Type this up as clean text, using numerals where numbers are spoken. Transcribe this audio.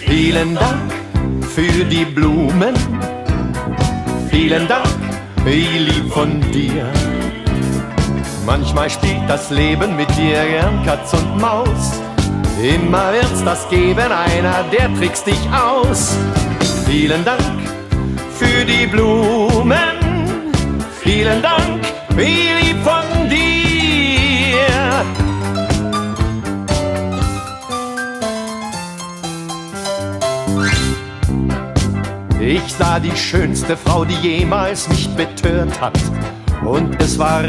Vielen Dank für die Blumen, vielen Dank, wie lieb von dir. Manchmal spielt das Leben mit dir gern Katz und Maus. Immer wird's das geben, einer, der trickst dich aus. Vielen Dank für die Blumen, vielen Dank, wie lieb von dir. Ich sah die schönste Frau, die jemals mich betört hat. Und es war